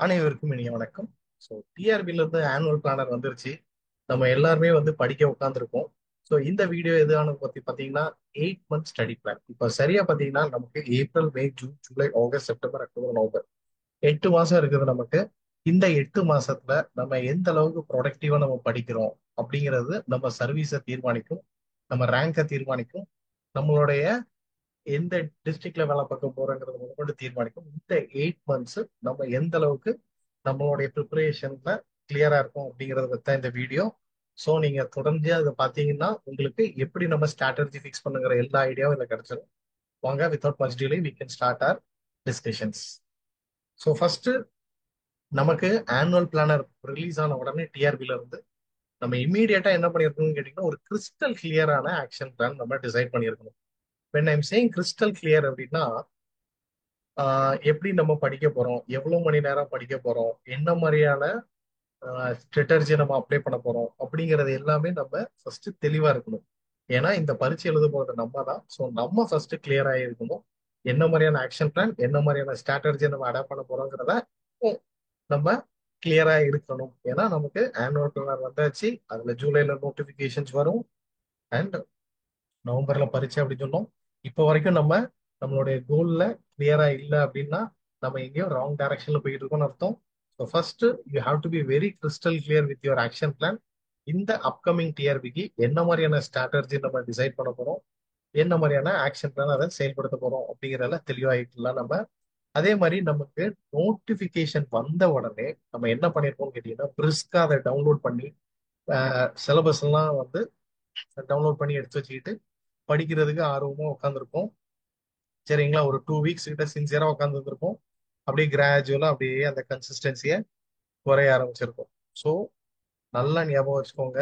அனைவருக்கும் இனிய வணக்கம். ஸோ டிஆர்பில இருந்து ஆனுவல் பிளானர் வந்துருச்சு. நம்ம எல்லாருமே படிக்க உட்காந்துருக்கோம். ஸோ இந்த வீடியோ எதுன்னு பத்தி பார்த்தீங்கன்னா 8 மந்த் ஸ்டடி பிளான். இப்போ சரியா பார்த்தீங்கன்னா நமக்கு April, May, June, July, August, September, October, November 8 மாசம் இருக்குது நமக்கு. இந்த 8 மாசத்துல நம்ம எந்த அளவுக்கு ப்ரொடக்டிவா நம்ம படிக்கிறோம் அப்படிங்கிறது நம்ம சர்வீஸை தீர்மானிக்கும், நம்ம ரேங்கை தீர்மானிக்கும், நம்மளுடைய எந்த டிஸ்ட்ரிக்ட்ல வேலை பார்க்க போறோங்கிறது முதற்கொண்டு தீர்மானிக்கும். இந்த 8 மந்த்ஸ் நம்ம எந்த அளவுக்கு நம்மளுடைய ப்ரிப்பரேஷன்ல கிளியரா இருக்கும் அப்படிங்கறத பத்தி தான் இந்த வீடியோ. ஸோ நீங்க தொடர்ந்து அதை பார்த்தீங்கன்னா உங்களுக்கு எப்படி நம்ம ஸ்ட்ராட்டஜி ஃபிக்ஸ் பண்ணுங்கிற எல்லா ஐடியாவும் இதுல கிடைச்சிடும். வாங்க, without much delay we can start our discussions. So first நமக்கு ஆனுவல் பிளானர் ரிலீஸ் ஆன உடனே டிஆர்பில இருந்து நம்ம இம்மீடியட்டா என்ன பண்ணிருக்கணும்னு கேட்டீங்கன்னா ஒரு கிறிஸ்டல் கிளியரான ஆக்ஷன் பிளான் நம்ம டிசைட் பண்ணியிருக்கணும். when I'm saying crystal clear அப்படின்னா எப்படி நம்ம படிக்க போறோம், எவ்வளவு மணி நேரம் படிக்க போறோம், என்ன மாதிரியான ஸ்ட்ராட்டஜி நம்ம அப்ளை பண்ண போறோம் அப்படிங்கறது எல்லாமே நம்ம ஃபர்ஸ்ட் தெளிவா இருக்கணும். ஏன்னா இந்த பரீட்சை எழுத போறது நம்ம தான். ஸோ நம்ம ஃபர்ஸ்ட் கிளியர் ஆகிருக்கணும். என்ன மாதிரியான ஆக்ஷன் பிளான், என்ன மாதிரியான ஸ்ட்ராட்டஜி நம்ம அடாப்ட் பண்ண போறோங்கிறத நம்ம கிளியரா இருக்கணும். ஏன்னா நமக்கு ஆனுவல் பிளானர் வந்தாச்சு. அதுல ஜூலைல நோட்டிபிகேஷன்ஸ் வரும் அண்ட் நவம்பர்ல பரீட்சை அப்படின்னு சொன்னோம். இப்போ வரைக்கும் நம்ம நம்மளுடைய கோல்ல கிளியரா இல்லை அப்படின்னா நம்ம எங்கேயோ ராங் டைரக்ஷன்ல போயிட்டு இருக்கோம்னு அர்த்தம். So first you have to be very crystal clear with your action plan. இந்த அப்கமிங் டிஆர்பிக்கு என்ன மாதிரியான ஸ்ட்ராட்டஜி நம்ம டிசைட் பண்ண போறோம், என்ன மாதிரியான ஆக்ஷன் பிளான் அதை செயல்படுத்த போறோம் அப்படிங்கிறத தெளிவாயிக்கலாம் நம்ம. அதே மாதிரி நமக்கு நோட்டிபிகேஷன் வந்த உடனே நம்ம என்ன பண்ணிருக்கோம்னு கேட்டீங்கன்னா பிரிஸ்கா அதை டவுன்லோட் பண்ணி சிலபஸ் எல்லாம் டவுன்லோட் பண்ணி எடுத்து வச்சுக்கிட்டு படிக்கிறதுக்கு ஆர்வமா உட்காந்துருப்போம். சரிங்களா, ஒரு 2 வீக்ஸ் கிட்ட சின்சியரா உட்காந்து இருந்திருப்போம். அப்படியே கிராஜுவலா அப்படியே அந்த கன்சிஸ்டன்சியை குறைய ஆரம்பிச்சிருக்கும். ஸோ நல்லா ஞாபகம் வச்சுக்கோங்க,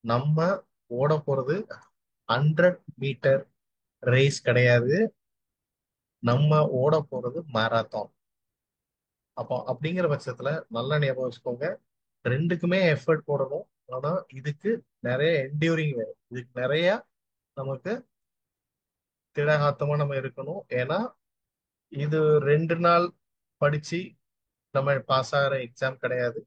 நம்ம ஓட போறது 100 மீட்டர் ரேஸ் கிடையாது, நம்ம ஓட போறது மாரத்தான். அப்போ அப்படிங்கிற பட்சத்துல நல்லா ஞாபகம் வச்சுக்கோங்க, ரெண்டுக்குமே எஃபர்ட் போடணும். ஆனா இதுக்கு நிறைய என்டியூரிங் வேணும், இதுக்கு நிறைய நமக்கு திடகாத்தமா நம்ம இருக்கணும். ஏன்னா இது 2 நாள் படிச்சு நம்ம பாஸ் ஆகிற எக்ஸாம் கிடையாது.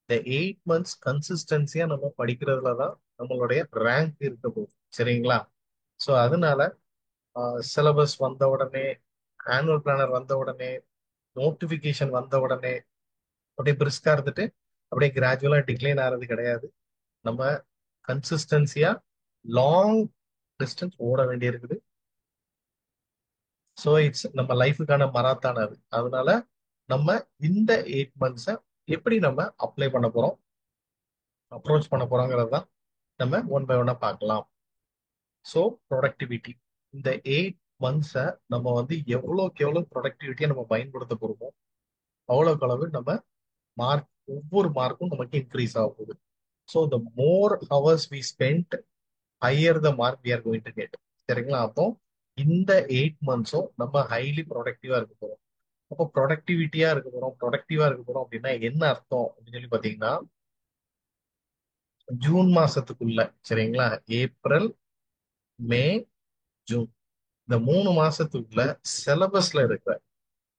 இந்த 8 மந்த்ஸ் கன்சிஸ்டன்சியா நம்ம படிக்கிறதுல தான் நம்மளுடைய ரேங்க் இருக்க போகுது. சரிங்களா? ஸோ அதனால சிலபஸ் வந்த உடனே, ஆனுவல் பிளானர் வந்த உடனே, நோட்டிபிகேஷன் வந்த உடனே அப்படியே பிரிஸ்கா இருந்துட்டு அப்படியே கிராஜுவலா டிக்ளைன் ஆகிறது கிடையாது. நம்ம கன்சிஸ்டன்சியா லாங் டிஸ்டன்ஸ் ஓட வேண்டியிருக்குது. ஸோ இட்ஸ் நம்ம லைஃபுக்கான மராத்தான் அது. அதனால நம்ம இந்த 8 மந்த்ஸை எப்படி நம்ம அப்ளை பண்ண போறோம், அப்ரோச் பண்ண போறோங்கிறது தான் நம்ம ஒன் பை ஒன்னா பார்க்கலாம். ஸோ ப்ரொடக்டிவிட்டி, இந்த 8 மந்த்ஸை நம்ம எவ்வளோக்கு எவ்வளோ ப்ரொடக்டிவிட்டியை நம்ம பயன்படுத்த போறோமோ அவ்வளோக்கு அளவு நம்ம மார்க், ஒவ்வொரு மார்க்கும் நமக்கு இன்க்ரீஸ் ஆக போகுது. So the more hours we spend, higher the mark we are going to get. சரிங்களா? அப்போ இந்த 8 மந்த்ஸும் நம்ம ஹைலி ப்ரொடக்டிவா இருக்க போறோம். அப்போ ப்ரொடக்டிவிட்டியா இருக்க போறோம், ப்ரொடக்டிவா இருக்க போறோம் அப்படின்னா என்ன அர்த்தம் அப்படின்னு சொல்லி பாத்தீங்கன்னா, ஜூன் மாசத்துக்குள்ள, சரிங்களா, ஏப்ரல், மே, ஜூன், இந்த 3 மாசத்துக்குள்ள சிலபஸ்ல இருக்கிற,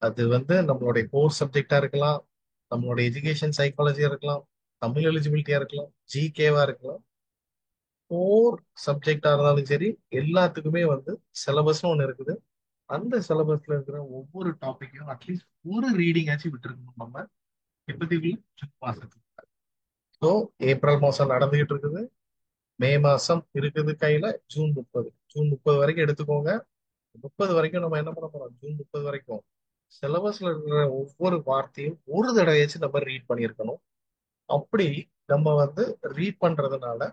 அது நம்மளுடைய கோர் சப்ஜெக்டா இருக்கலாம், நம்மளுடைய எஜுகேஷன் சைக்காலஜியா இருக்கலாம், தமிழ் எலிஜிபிலிட்டியா இருக்கலாம், ஜிகேவா இருக்கலாம், கோர் சப்ஜெக்டா இருந்தாலும் சரி, எல்லாத்துக்குமே சிலபஸ்னு ஒண்ணு இருக்குது. அந்த சிலபஸ்ல இருக்கிற ஒவ்வொரு டாபிக்கையும் அட்லீஸ்ட் ஒரு ரீடிங் ஆச்சு விட்டுருக்கணும் நம்ம இப்போதைக்கு ஜூன் மாசத்துக்கு. ஸோ ஏப்ரல் மாசம் நடந்துகிட்டு இருக்குது, மே மாசம் இருக்குது கையில, ஜூன் 30 வரைக்கும் எடுத்துக்கோங்க. 30 வரைக்கும் நம்ம என்ன பண்ண போறோம், ஜூன் 30 வரைக்கும் சிலபஸ்ல இருக்கிற ஒவ்வொரு வார்த்தையும் ஒரு தடவையாச்சும் நம்ம ரீட் பண்ணியிருக்கணும். அப்படி நம்ம ரீட் பண்றதுனால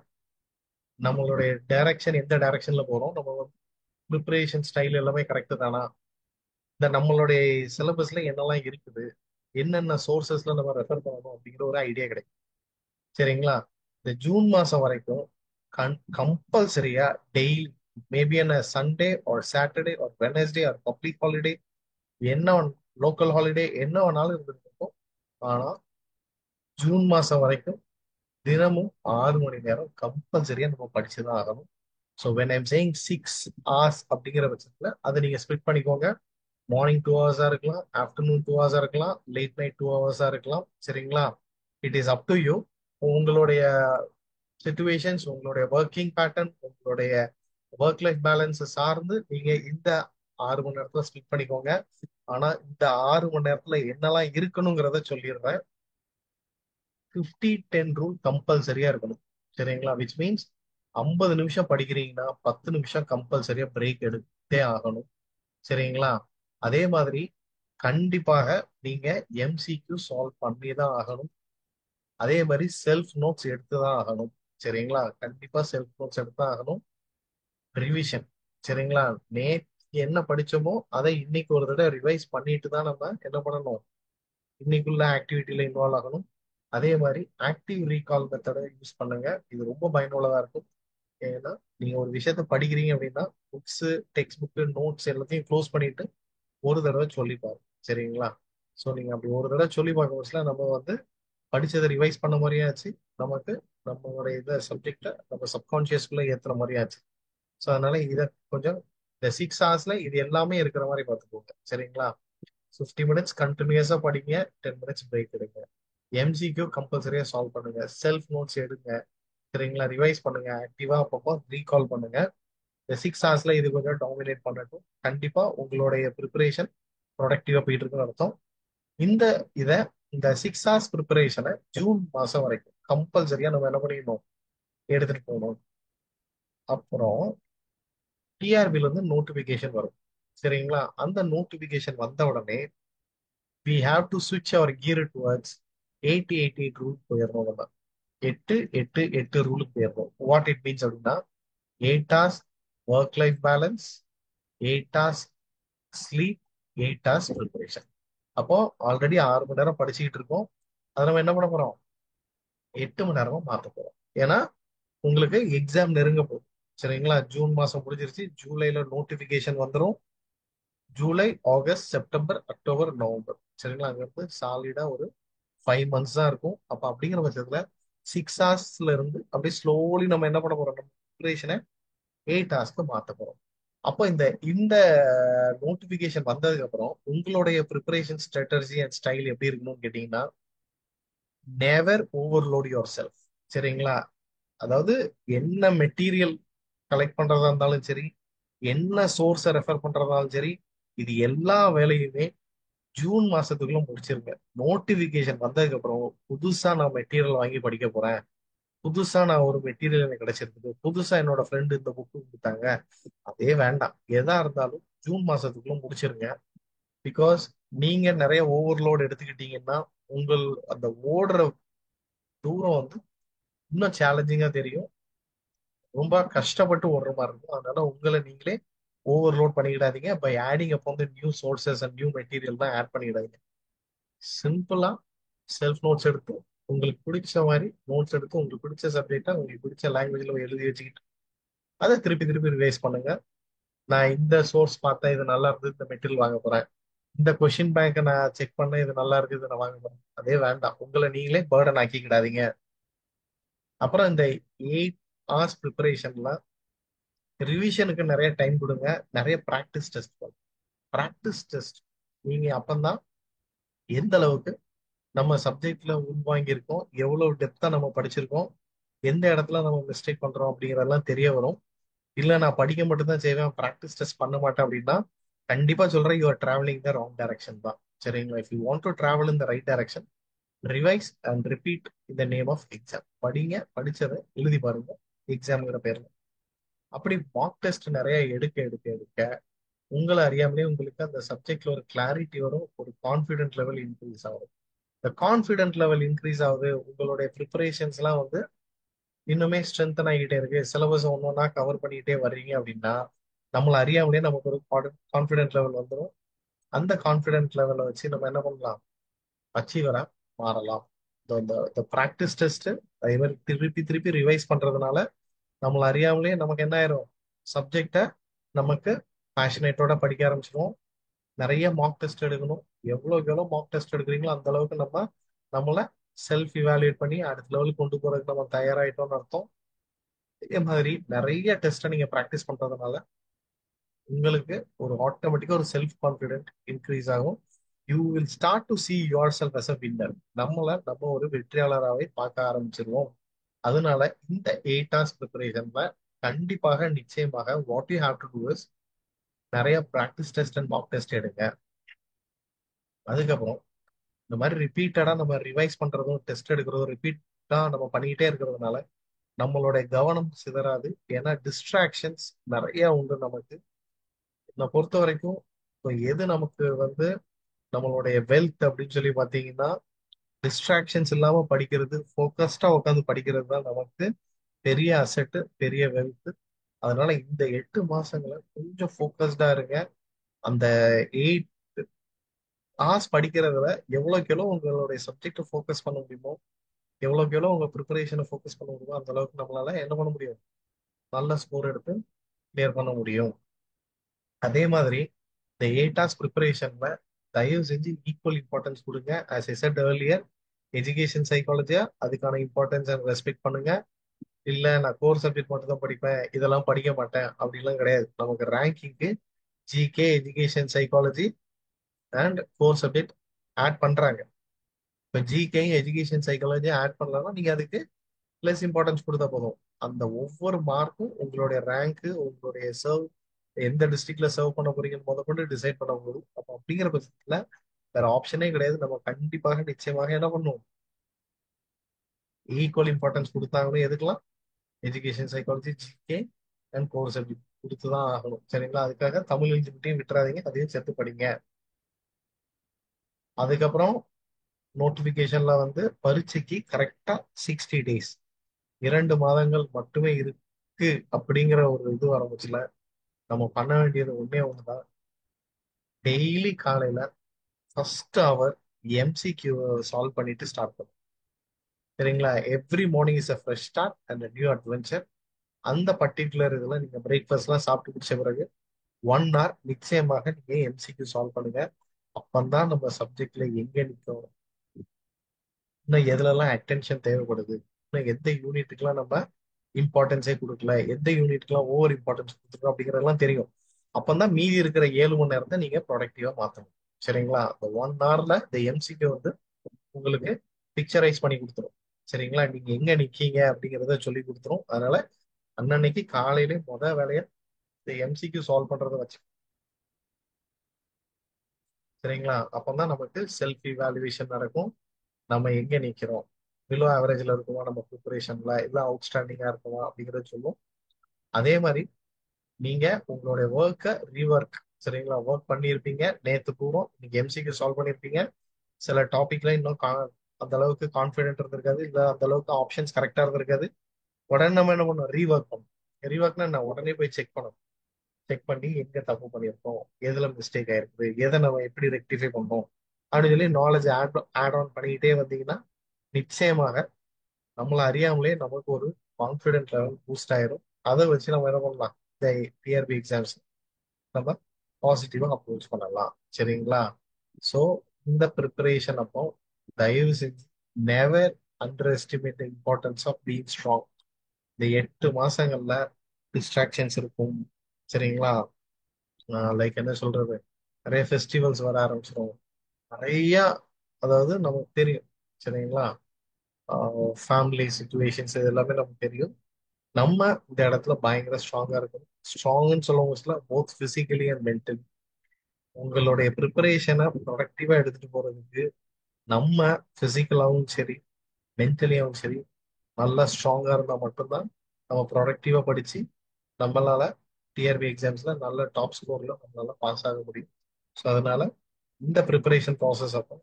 நம்மளுடைய டைரக்ஷன், எந்த டைரக்ஷன்ல போறோம், நம்ம ப்ரிப்பரேஷன் ஸ்டைல் எல்லாமே கரெக்ட் தானா, இந்த நம்மளுடைய சிலபஸ்ல என்னெல்லாம் இருக்குது, என்னென்ன சோர்சஸ்ல நம்ம ரெஃபர் பண்ணணும் அப்படிங்கிற ஒரு ஐடியா கிடைக்கும். சரிங்களா? இந்த ஜூன் மாசம் வரைக்கும் கம்பல்சரியா டெய்லி, மேபி என்ன Sunday or Saturday or Wednesday or public holiday, என்ன லோக்கல் ஹாலிடே என்ன வேணாலும் இருந்திருக்கும். ஆனா ஜூன் மாசம் வரைக்கும் தினமும் 6 மணி நேரம் கம்பல்சரியா நம்ம படிச்சுதான் ஆகணும். So when I'm saying 6 hours அப்படிங்கிற பட்சத்துல அதை நீங்க ஸ்பிளிட் பண்ணிக்கோங்க. மார்னிங் 2 ஹவர்ஸா இருக்கலாம், ஆஃப்டர்நூன் 2 ஹவர்ஸா இருக்கலாம், லேட் நைட் 2 ஹவர்ஸா இருக்கலாம். சரிங்களா? It is up to you. உங்களுடைய சுச்சுவேஷன்ஸ், உங்களுடைய ஒர்க்கிங் பேட்டர்ன், உங்களுடைய ஒர்க் லைஃப் பேலன்ஸ் சார்ந்து நீங்க இந்த 6 மணி நேரத்துல ஸ்பிட் பண்ணிக்கோங்க. ஆனா இந்த 6 மணி நேரத்துல என்னெல்லாம் இருக்கணுங்கிறத சொல்லிடுறேன். 50-10 ரூல் கம்பல்சரியா இருக்கணும். சரிங்களா? விச் மீன்ஸ் 50 நிமிஷம் படிக்கிறீங்கன்னா 10 நிமிஷம் கம்பல்சரியா பிரேக் எடுத்தே ஆகணும். சரிங்களா? அதே மாதிரி கண்டிப்பாக நீங்க எம்சிக்யூ சால்வ் பண்ணி தான் ஆகணும். அதே மாதிரி செல்ஃப் நோட்ஸ் எடுத்து தான் ஆகணும். சரிங்களா? கண்டிப்பா செல்ஃப் நோட்ஸ் எடுத்து தான் ஆகணும். ரிவிஷன். சரிங்களா? நேற்று என்ன படிச்சோமோ அதை இன்னைக்கு ஒரு தடவை ரிவைஸ் பண்ணிட்டு தான் நம்ம என்ன பண்ணணும், இன்னைக்குள்ள ஆக்டிவிட்டியில இன்வால்வ் ஆகணும். அதே மாதிரி ஆக்டிவ் ரீகால் மெத்தடை யூஸ் பண்ணுங்க. இது ரொம்ப பயனுள்ளதா இருக்கும். ஏன்னா நீங்க ஒரு விஷயத்த படிக்கிறீங்க அப்படின்னா புக்ஸ், டெக்ஸ்ட் புக், நோட்ஸ் எல்லாத்தையும் க்ளோஸ் பண்ணிட்டு ஒரு தடவை சொல்லி பாருங்க. சரிங்களா? ஸோ நீங்க அப்படி ஒரு தடவை சொல்லி பார்க்க வச்சுல நம்ம வந்து படிச்சதை ரிவைஸ் பண்ண மாதிரியே ஆச்சு. நமக்கு நம்மளுடைய இதை சப்ஜெக்டை நம்ம சப்கான்சியஸ்குள்ள ஏத்துற மாதிரியே ஆச்சு. ஸோ அதனால இதை கொஞ்சம் இந்த 6 ஹவர்ஸ்ல இது எல்லாமே இருக்கிற மாதிரி பார்த்துக்கோங்க. சரிங்களா? 50 மினிட்ஸ் கண்டினியூஸா படிங்க, 10 மினிட்ஸ் பிரேக் எடுங்க. எம்சிக்யூ கம்பல்சரியா சால்வ் பண்ணுங்க, செல்ஃப் நோட்ஸ் எடுங்க. சரிங்களா? ரிவைஸ் பண்ணுங்க, ஆக்டிவா அப்பப்போ ரீகால் பண்ணுங்க. இந்த 6 ஹவர்ஸ்ல இது கொஞ்சம் டாமினேட் பண்ணட்டும். கண்டிப்பா உங்களுடைய ப்ரிப்பரேஷன் ப்ரொடக்டிவா போயிட்டு இருக்குன்னு அர்த்தம். இந்த இத இந்த 6 ஹவர்ஸ் ப்ரிப்பரேஷனை ஜூன் மாசம் வரைக்கும் கம்பல்சரியா நம்ம என்ன பண்ணிடணும், எடுத்துட்டு போகணும். அப்புறம் டிஆர்பில இருந்து நோட்டிபிகேஷன் வரும். சரிங்களா? அந்த நோட்டிபிகேஷன் வந்த உடனே we have to switch our gear towards 80-88 rule போயிடணும். நம்ம 8-8-8 ரூலுக்கு போயிடணும். வாட் இட் மீன்ஸ் அப்படின்னா 8 hours work life balance, 8 hours sleep, 8 hours preparation. அப்போ ஆல்ரெடி 6 மணி நேரம் படிச்சுக்கிட்டு இருக்கோம். அதை நம்ம என்ன பண்ண போறோம், 8 மணி நேரமா மாத்த போறோம். ஏன்னா உங்களுக்கு எக்ஸாம் நெருங்க போகுது. சரிங்களா? ஜூன் மாசம் முடிஞ்சிருச்சு, ஜூலைல நோட்டிபிகேஷன் வந்துடும். July, August, September, October, November. சரிங்களா? அங்க இருந்து சாலிடா ஒரு 5 மந்த்ஸ் தான் இருக்கும். அப்ப அப்படிங்கிற பட்சத்துல 6 ஹவர்ஸ்ல இருந்து அப்படியே ஸ்லோலி நம்ம என்ன பண்ண போறோம், நம்ம ப்ரிப்பரேஷனை 8 ஹவர்ஸ்க்கு மாத்த போறோம். அப்போ இந்த இந்த நோட்டிபிகேஷன் வந்ததுக்கு அப்புறம் உங்களுடைய ப்ரிப்பரேஷன் ஸ்ட்ராட்டஜி அண்ட் ஸ்டைல் எப்படி இருக்கணும்னு கேட்டீங்கன்னா, நெவர் ஓவர்லோட் யுவர் செல்ஃப். சரிங்களா? அதாவது என்ன மெட்டீரியல் கலெக்ட் பண்றதா இருந்தாலும் சரி, என்ன சோர்ஸை ரெஃபர் பண்றதா இருந்தாலும் சரி, இது எல்லா வேலையுமே ஜூன் மாசத்துக்குள்ள முடிச்சிருங்க. நோட்டிபிகேஷன் வந்ததுக்கு அப்புறம் புதுசா நான் மெட்டீரியல் வாங்கி படிக்க போறேன், புதுசா நான் ஒரு மெட்டீரியல் எனக்கு கிடைச்சிருக்கு, புதுசா என்னோட ஃப்ரெண்டு இந்த புக்கு கொடுத்தாங்க, அதே வேண்டாம். எதா இருந்தாலும் ஜூன் மாசத்துக்குள்ள முடிச்சிருங்க. பிகாஸ் நீங்க நிறைய ஓவர்லோட் எடுத்துக்கிட்டீங்கன்னா உங்கள் அந்த ஓடுற தூரம் வந்து இன்னும் சேலஞ்சிங்கா தெரியும். ரொம்ப கஷ்டப்பட்டு ஓடுற மாதிரி இருக்கும். அதனால உங்களை நீங்களே ஓவர்லோட் பண்ணிக்கிடாதீங்க. பை ஆடிங் அப்போ வந்து new sources and new material தான் ஆட் பண்ணிக்கிடாதீங்க. சிம்பிளா செல்ஃப் நோட்ஸ் எடுத்து உங்களுக்கு பிடிச்ச மாதிரி நோட்ஸ் எடுத்து உங்களுக்கு பிடிச்ச சப்ஜெக்டா உங்களுக்கு பிடிச்ச லாங்குவேஜ்ல எழுதி வச்சுக்கிட்டு அதை திருப்பி திருப்பி ரிவைஸ் பண்ணுங்க. நான் இந்த சோர்ஸ் பார்த்தேன், இது நல்லா இருந்து, இந்த மெட்டீரியல் வாங்க போறேன். இந்த கொஷின் பேங்கை நான் செக் பண்ணேன், இது நல்லா இருக்கு, இதை நான் வாங்க போறேன். அதே வேண்டாம், உங்களை நீங்களே பேர்டன் ஆக்கிக்கிடாதீங்க. அப்புறம் இந்த 8 ஹவர்ஸ் ப்ரிப்பரேஷன்ல ரிவிஷனுக்கு நிறைய டைம் கொடுங்க. நிறைய ப்ராக்டிஸ் டெஸ்ட் பண்ணுங்க. ப்ராக்டிஸ் டெஸ்ட் நீங்க அப்பந்தான் எந்த அளவுக்கு நம்ம சப்ஜெக்ட்ல உள்வாங்கியிருக்கோம், எவ்வளவு டெப்தா நம்ம படிச்சிருக்கோம், எந்த இடத்துல நம்ம மிஸ்டேக் பண்றோம் அப்படிங்கறதெல்லாம் தெரிய வரும். இல்ல நான் படிக்க மட்டும் தான் செய்வேன், ப்ராக்டிஸ் டெஸ்ட் பண்ண மாட்டேன் அப்படின்னா கண்டிப்பா சொல்றேன், you are travelling the wrong direction தான். சரிங்களா? If you want to travel in the right direction, revise and repeat in the name of exam. படிங்க, படிச்சதை எழுதி பாருங்க, எக்ஸாம்ங்கிற பேர்ல. அப்படி மார்க் டெஸ்ட் நிறைய எடுக்க எடுக்க எடுக்க உங்களை அறியாமலே உங்களுக்கு அந்த சப்ஜெக்ட்ல ஒரு கிளாரிட்டி வரும், ஒரு கான்ஃபிடென்ட் லெவல் இன்க்ரீஸ் ஆகும். இந்த கான்ஃபிடென்ட் லெவல் இன்க்ரீஸ் ஆகுது, உங்களுடைய ப்ரிப்பரேஷன்ஸ் எல்லாம் வந்து இன்னுமே ஸ்ட்ரென்தன் ஆகிட்டே இருக்கு, சிலபஸ் ஒன்னொன்னா கவர் பண்ணிக்கிட்டே வர்றீங்க அப்படின்னா நம்மள அறியாமலே நமக்கு ஒரு கான்ஃபிடென்ட் லெவல் வந்துடும். அந்த கான்ஃபிடென்ட் லெவலை வச்சு நம்ம என்ன பண்ணலாம், அச்சீவரா மாறலாம். இந்த ப்ராக்டிஸ் டெஸ்ட் அதே மாதிரி திருப்பி திருப்பி ரிவைஸ் பண்றதுனால நம்மள அறியாமலே நமக்கு என்ன ஆயிரும், சப்ஜெக்டை நமக்கு பேஷனேட்டோட படிக்க ஆரம்பிச்சிருவோம். நிறைய மார்க் டெஸ்ட் எடுக்கணும். எவ்வளவுக்கு எவ்வளவு மார்க் டெஸ்ட் எடுக்கிறீங்களோ அந்த அளவுக்கு நம்ம நம்மள செல்ஃப் இவாலுவேட் பண்ணி அடுத்த லெவலுக்கு கொண்டு போறதுக்கு நம்ம தயாராயிட்டோம்னு அர்த்தம். இதே மாதிரி நிறைய டெஸ்ட்டை நீங்க ப்ராக்டிஸ் பண்றதுனால உங்களுக்கு ஒரு ஆட்டோமேட்டிக்கா ஒரு செல்ஃப் கான்பிடென்ட் இன்க்ரீஸ் ஆகும். You will start to see yourself as a winner. நம்ம ஒரு வெற்றியாளராகவே பார்க்க ஆரம்பிச்சிருவோம். அதனால இந்த 8 hours ப்ரிப்பரேஷன்ல கண்டிப்பாக நிச்சயமாக what you have to do is நிறைய practice test and mock test எடுங்க. அதுக்கப்புறம் இந்த மாதிரி ரிப்பீட்டடா நம்ம ரிவைஸ் பண்றதும் டெஸ்ட் எடுக்கிறதும் ரிப்பீட்டா நம்ம பண்ணிக்கிட்டே இருக்கிறதுனால நம்மளுடைய கவனம் சிதறாது. ஏன்னா டிஸ்ட்ராக்ஷன்ஸ் நிறைய உண்டு நமக்கு. என்னை பொறுத்த வரைக்கும் இப்போ எது நமக்கு நம்மளுடைய வெல்த் அப்படின்னு சொல்லி பார்த்தீங்கன்னா, டிஸ்ட்ராக்ஷன்ஸ் இல்லாம படிக்கிறது, ஃபோக்கஸ்டா உட்காந்து படிக்கிறது தான் நமக்கு பெரிய அசெட், பெரிய வெல்த். அதனால இந்த 8 மாசங்களை கொஞ்சம் ஃபோக்கஸ்டா இருங்க. அந்த 8 hours படிக்கிறதுல எவ்வளோக்கு எவ்வளோ உங்களுடைய சப்ஜெக்ட் ஃபோக்கஸ் பண்ண முடியுமோ, எவ்வளோக்கு எவ்வளோ உங்க ப்ரிப்பரேஷனை ஃபோக்கஸ் பண்ண முடியுமோ, அந்த அளவுக்கு நம்மளால என்ன பண்ண முடியும், நல்ல ஸ்கோர் எடுத்து கிளியர் பண்ண முடியும். அதே மாதிரி இந்த 8 hours ப்ரிப்பரேஷன்ல தயவு செஞ்சு ஈக்குவல் இம்பார்ட்டன்ஸ் கொடுங்க. As I said earlier, education சைக்காலஜியா அதுக்கான இம்பார்ட்டன்ஸ் அண்ட் ரெஸ்பெக்ட் பண்ணுங்க. இல்ல நான் கோர் சப்ஜெக்ட் மட்டும் தான் படிப்பேன், இதெல்லாம் படிக்க மாட்டேன் அப்படிலாம் கிடையாது. நமக்கு ரேங்கிங்க்கு GK, education psychology and core subject add பண்றாங்க. இப்போ ஜிகே, எஜுகேஷன் சைக்காலஜி ஆட் பண்ணலன்னா நீங்க அதுக்கு பிளஸ் இம்பார்ட்டன்ஸ் கொடுத்தா போதும். அந்த ஒவ்வொரு மார்க்கும் உங்களுடைய ரேங்க்கு, உங்களுடைய சர்வ், எந்த டிஸ்ட்ரிக்ட்ல சர்வ் பண்ண போறீங்கன்னு கொண்டு டிசைட் பண்ண போதும். அப்போ அப்படிங்கிற பட்சத்துல வேற ஆப்ஷனே கிடையாது. நம்ம கண்டிப்பாக நிச்சயமாக என்ன பண்ணுவோம், ஈக்குவல் இம்பார்ட்டன்ஸ் கொடுத்தாங்கன்னு எதுக்கெல்லாம், education psychology, GK and core subject கொடுத்து தான் ஆகணும். சரிங்களா? அதுக்காக தமிழ் எலிஜிபிலிட்டியும் விட்டுறாதீங்க, அதையும் சேர்த்து படிங்க. அதுக்கப்புறம் நோட்டிபிகேஷன்ல பரீட்சைக்கு கரெக்டா 60 days, 2 மாதங்கள் மட்டுமே இருக்கு அப்படிங்கிற ஒரு இது ஆரம்பிச்சுல நம்ம பண்ண வேண்டியது ஒண்ணே ஒண்ணுதான். டெய்லி காலையில ஃபர்ஸ்ட் அவர் எம்சிக்யூ சால்வ் பண்ணிட்டு ஸ்டார்ட் பண்ணும். சரிங்களா? Every morning is a fresh start and new adventure. அந்த பர்டிகுலர் இதுல நீங்க பிரேக்ஃபாஸ்ட்லாம் சாப்பிட்டு முடிச்ச பிறகு 1 hour நிச்சயமாக நீங்க எம்சிக்யூ சால்வ் பண்ணுங்க. அப்பந்தான் நம்ம சப்ஜெக்ட்ல எங்க நிற்கும், இன்னும் எதுலலாம் அட்டென்ஷன் தேவைப்படுது, இன்னும் எந்த யூனிட்டுக்கெல்லாம் நம்ம இம்பார்ட்டன்ஸே கொடுக்கல, எந்த யூனிட்க்குலாம் ஓவர் இம்பார்ட்டன்ஸ் கொடுத்துருக்கோம் அப்படிங்கறதெல்லாம் தெரியும். அப்பந்தான் மீதி இருக்கிற 7 மணி நேரத்தை நீங்க ப்ரொடக்டிவா மாத்தணும். சரிங்களா? அந்த 1 hourல இந்த எம்சிக்கு உங்களுக்கு பிக்சரைஸ் பண்ணி கொடுத்துரும். சரிங்களா? நீங்க எங்க நிக்கீங்க அப்படிங்கறத சொல்லி கொடுத்துரும். அதனால அன்னன்னைக்கு காலையிலே வேலையா இந்த எம்சிக்கு சால்வ் பண்றதை வச்சு, சரிங்களா, அப்பதான் நமக்கு செல்ஃப் இவாலுவேஷன் நடக்கும். நம்ம எங்க நிக்கிறோம், பிலோ ஆவரேஜ்ல இருக்குமா நம்ம ப்ரிப்பரேஷன்ல, இல்ல அவுட்ஸ்டாண்டிங்கா இருக்குமா அப்படிங்கறத சொல்லும். அதே மாதிரி நீங்க உங்களுடைய ஒர்க்கை ரீஒர்க், சரிங்களா, ஒர்க் பண்ணியிருப்பீங்க நேத்து பூரா, நீங்க எம்சிக்கு சால்வ் பண்ணியிருப்பீங்க. சில டாபிக்ல இன்னும் அந்த அளவுக்கு கான்ஃபிடென்ட் இருந்திருக்காது, இல்ல அந்த அளவுக்கு ஆப்ஷன்ஸ் கரெக்டா இருந்திருக்காது. உடனே நம்ம என்ன பண்ணோம், ரீஒர்க் பண்ணணும். ரீஒர்க்னா என்ன, உடனே போய் செக் பண்ணணும். செக் பண்ணி எங்க தப்பு பண்ணியிருக்கோம், எதுல மிஸ்டேக் ஆயிருக்குது, எதை நம்ம எப்படி ரெக்டிஃபை பண்ணோம் அப்படின்னு சொல்லி நாலேஜ் ஆட் ஆன் பண்ணிக்கிட்டே வந்தீங்கன்னா நிச்சயமாக நம்மள அறியாமலே நமக்கு ஒரு கான்ஃபிடென்ட் லெவல் பூஸ்ட் ஆயிரும். அதை வச்சு நம்ம என்ன பண்ணலாம், இந்த டிஆர்பி எக்ஸாம்ஸ் நம்ம பாசிட்டிவா அப்ரோச் பண்ணலாம். சரிங்களா? ஸோ இந்த ப்ரிப்பரேஷன் அப்போ தயவு செஞ்சு never underestimate the importance of being strong. இந்த 8 மாசங்கள்ல டிஸ்ட்ராக்ஷன்ஸ் இருக்கும். சரிங்களா? லைக் என்ன சொல்றது, நிறைய ஃபெஸ்டிவல்ஸ் வர ஆரம்பிச்சிடும், நிறைய, அதாவது நமக்கு தெரியும். சரிங்களா? ஃபேமிலி சுச்சுவேஷன்ஸ் இது எல்லாமே நமக்கு தெரியும். நம்ம இந்த இடத்துல பயங்கர ஸ்ட்ராங்கா இருக்கணும். ஸ்ட்ராங்னு சொல்லுவோம் போத் பிசிக்கலி அண்ட் மென்டலி. உங்களுடைய ப்ரிப்பரேஷனை ப்ரொடக்டிவா எடுத்துட்டு போறதுக்கு நம்ம பிசிக்கலாவும் சரி, மென்டலியாவும் சரி நல்லா ஸ்ட்ராங்கா இருந்தா மட்டும்தான் நம்ம ப்ரொடக்டிவா படிச்சு நம்மளால டிஆர்பி எக்ஸாம்ஸ்ல நல்ல டாப் ஸ்கோர்ல நம்மளால பாஸ் ஆக முடியும். ஸோ அதனால இந்த ப்ரிப்பரேஷன் ப்ராசஸ் அப்போ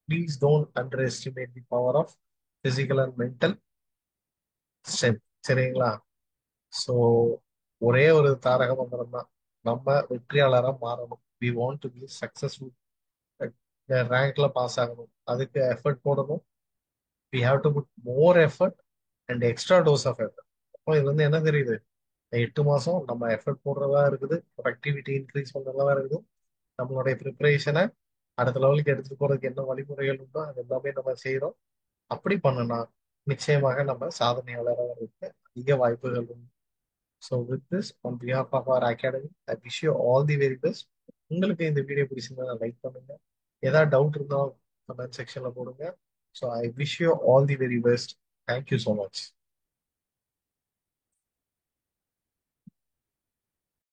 please don't underestimate the power of physical and mental strength. சரிங்களா? ஸோ ஒரே ஒரு தாரக மந்திரம் தான், நம்ம வெற்றியாளராக மாறணும். We want to be successful, ரேங்க்ல பாஸ் ஆகணும், அதுக்கு எஃபர்ட் போடணும். We have to put more effort and extra dose of effort. அப்போ இதுல என்ன தெரியுது, இந்த 8 மாசம் நம்ம எஃபர்ட் போடுறதா இருக்குது, ப்ரொடக்டிவிட்டி இன்க்ரீஸ் பண்றதா இருக்குது. நம்மளுடைய ப்ரிப்பரேஷனை அடுத்த லெவலுக்கு எடுத்துட்டு போறதுக்கு என்ன வழிமுறைகள் உண்டோ அது எல்லாமே நம்ம செய்யறோம். அப்படி பண்ணனா நிச்சயமாக நம்ம சாதனையாளராக இருக்க அதிக வாய்ப்புகள் உண்டு. So with this on behalf of our academy I wish you all the very best. உங்களுக்கு இந்த வீடியோ பிடிச்சிருந்தா லைக் பண்ணுங்க. ஏதாவது டவுட் இருந்தால் கமெண்ட் செக்ஷன்ல போடுங்க. So I wish you all the very best. Thank you so much.